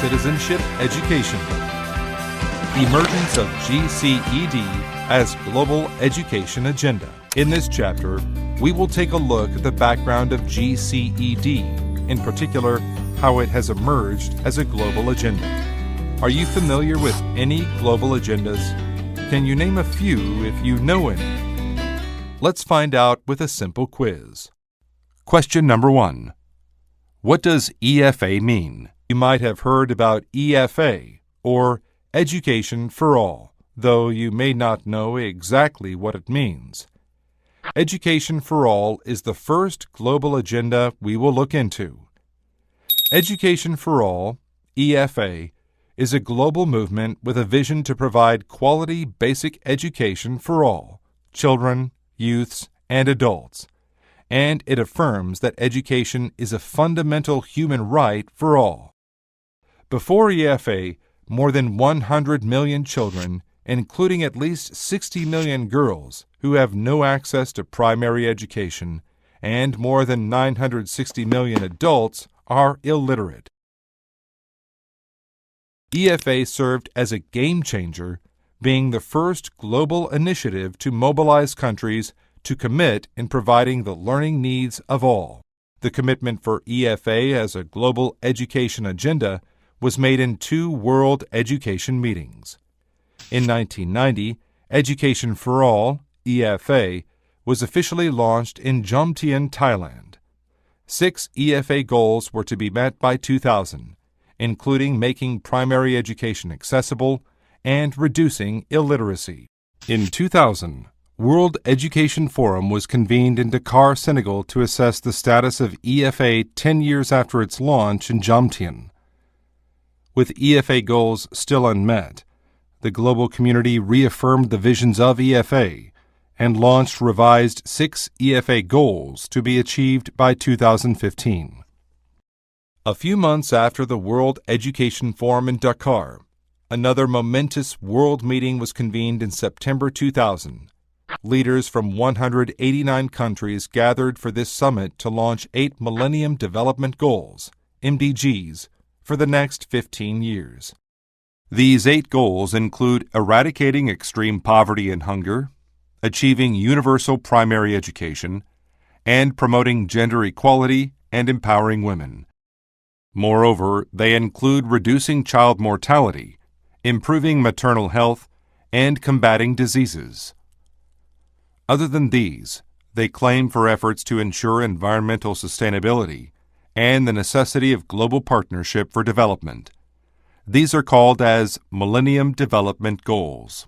Citizenship Education. Emergence of GCED as Global Education Agenda. In this chapter, we will take a look at the background of GCED, in particular, how it has emerged as a global agenda. Are you familiar with any global agendas? Can you name a few if you know any? Let's find out with a simple quiz. Question number 1. What does EFA mean? You might have heard about EFA, or Education for All, though you may not know exactly what it means. Education for All is the first global agenda we will look into. Education for All, EFA, is a global movement with a vision to provide quality basic education for all, children, youths, and adults, and it affirms that education is a fundamental human right for all. Before EFA, more than 100 million children, including at least 60 million girls who have no access to primary education, and more than 960 million adults are illiterate. EFA served as a game changer, being the first global initiative to mobilize countries to commit in providing the learning needs of all. The commitment for EFA as a global education agenda was made in 2 World Education Meetings. In 1990, Education for All, EFA, was officially launched in Jomtien, Thailand. 6 EFA goals were to be met by 2000, including making primary education accessible and reducing illiteracy. In 2000, World Education Forum was convened in Dakar, Senegal to assess the status of EFA 10 years after its launch in Jomtien. With EFA goals still unmet, the global community reaffirmed the visions of EFA and launched revised 6 EFA goals to be achieved by 2015. A few months after the World Education Forum in Dakar, another momentous world meeting was convened in September 2000. Leaders from 189 countries gathered for this summit to launch 8 Millennium Development Goals, MDGs, for the next 15 years. These 8 goals include eradicating extreme poverty and hunger, achieving universal primary education, and promoting gender equality and empowering women. Moreover, they include reducing child mortality, improving maternal health, and combating diseases. Other than these, they claim for efforts to ensure environmental sustainability and the necessity of global partnership for development. These are called as Millennium Development Goals.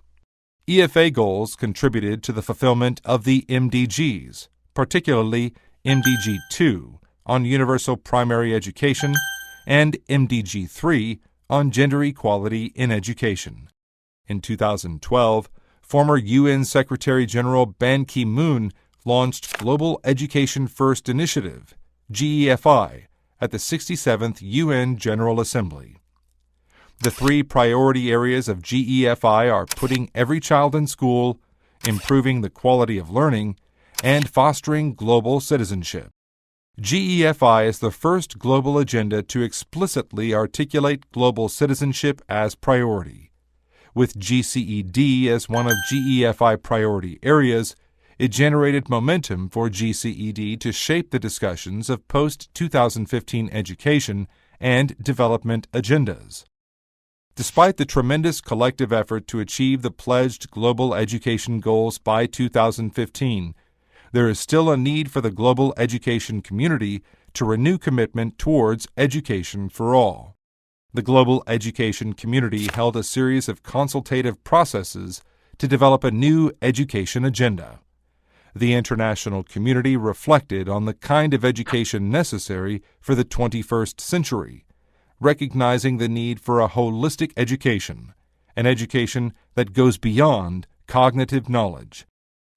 EFA goals contributed to the fulfillment of the MDGs, particularly MDG 2 on universal primary education and MDG 3 on gender equality in education. In 2012, former UN Secretary-General Ban Ki-moon launched Global Education First Initiative, GEFI, at the 67th UN General Assembly. The 3 priority areas of GEFI are putting every child in school, improving the quality of learning, and fostering global citizenship. GEFI is the first global agenda to explicitly articulate global citizenship as priority. With GCED as one of GEFI priority areas, it generated momentum for GCED to shape the discussions of post-2015 education and development agendas. Despite the tremendous collective effort to achieve the pledged global education goals by 2015, there is still a need for the global education community to renew commitment towards education for all. The global education community held a series of consultative processes to develop a new education agenda. The international community reflected on the kind of education necessary for the 21st century, recognizing the need for a holistic education, an education that goes beyond cognitive knowledge.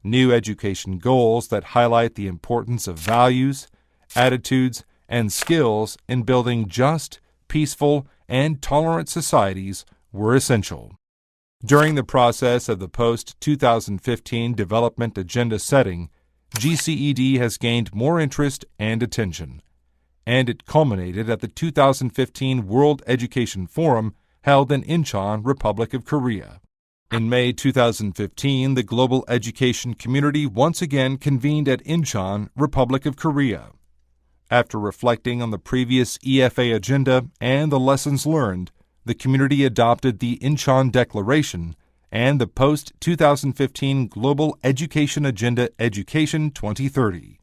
New education goals that highlight the importance of values, attitudes, and skills in building just, peaceful, and tolerant societies were essential. During the process of the post-2015 development agenda setting, GCED has gained more interest and attention. and it culminated at the 2015 World Education Forum held in Incheon, Republic of Korea. In May 2015, the global education community once again convened at Incheon, Republic of Korea. After reflecting on the previous EFA agenda and the lessons learned, the community adopted the Incheon Declaration and the post-2015 Global Education Agenda Education 2030,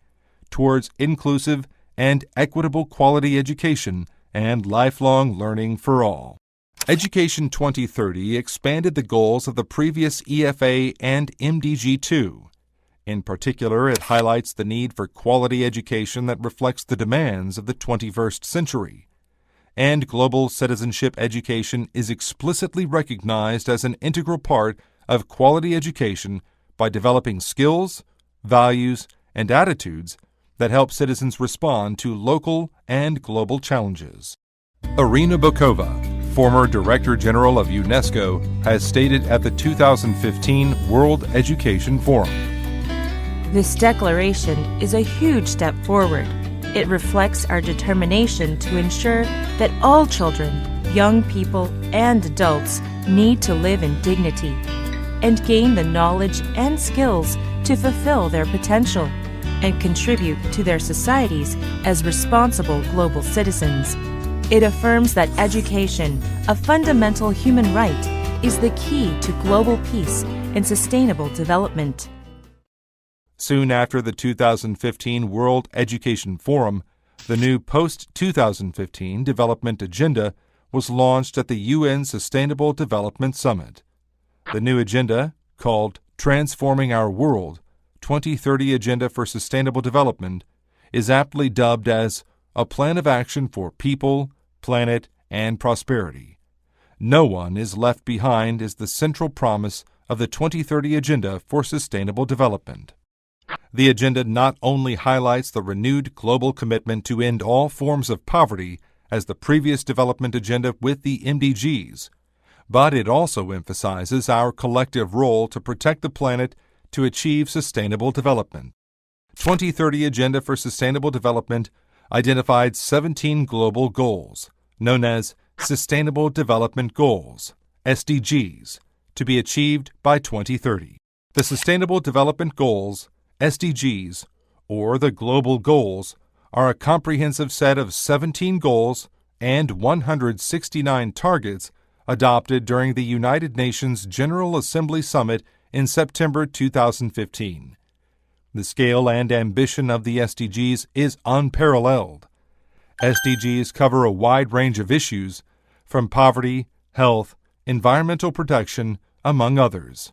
towards inclusive and equitable quality education and lifelong learning for all. Education 2030 expanded the goals of the previous EFA and MDG2. In particular, it highlights the need for quality education that reflects the demands of the 21st century. And global citizenship education is explicitly recognized as an integral part of quality education by developing skills, values, and attitudes that help citizens respond to local and global challenges. Irina Bokova, former Director General of UNESCO, has stated at the 2015 World Education Forum. This declaration is a huge step forward. It reflects our determination to ensure that all children, young people, and adults need to live in dignity and gain the knowledge and skills to fulfill their potential and contribute to their societies as responsible global citizens. It affirms that education, a fundamental human right, is the key to global peace and sustainable development. Soon after the 2015 World Education Forum, the new post-2015 Development Agenda was launched at the UN Sustainable Development Summit. The new agenda, called Transforming Our World, 2030 Agenda for Sustainable Development, is aptly dubbed as a plan of action for people, planet, and prosperity. No one is left behind is the central promise of the 2030 Agenda for Sustainable Development. The agenda not only highlights the renewed global commitment to end all forms of poverty as the previous development agenda with the MDGs, but it also emphasizes our collective role to protect the planet to achieve sustainable development. 2030 Agenda for Sustainable Development identified 17 global goals, known as Sustainable Development Goals, SDGs, to be achieved by 2030. The Sustainable Development Goals, SDGs, or the Global Goals, are a comprehensive set of 17 goals and 169 targets adopted during the United Nations General Assembly Summit in September 2015. The scale and ambition of the SDGs is unparalleled. SDGs cover a wide range of issues, from poverty, health, environmental protection, among others.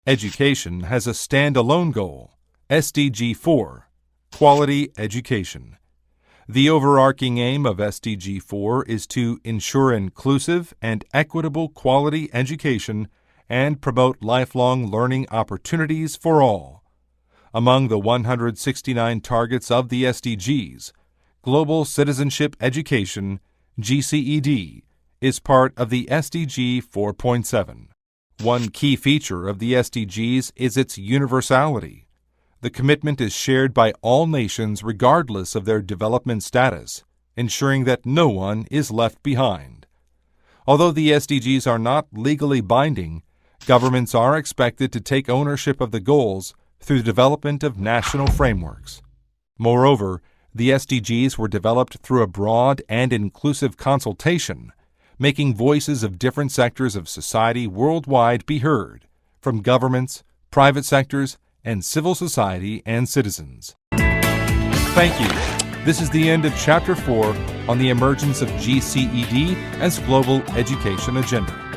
Education has a standalone goal, SDG 4, Quality Education. The overarching aim of SDG 4 is to ensure inclusive and equitable quality education and promote lifelong learning opportunities for all. Among the 169 targets of the SDGs, Global Citizenship Education, GCED, is part of the SDG 4.7. One key feature of the SDGs is its universality. The commitment is shared by all nations regardless of their development status, ensuring that no one is left behind. Although the SDGs are not legally binding, governments are expected to take ownership of the goals through the development of national frameworks. Moreover, the SDGs were developed through a broad and inclusive consultation, making voices of different sectors of society worldwide be heard, from governments, private sectors, and civil society and citizens. Thank you. This is the end of Chapter 4 on the emergence of GCED as Global Education Agenda.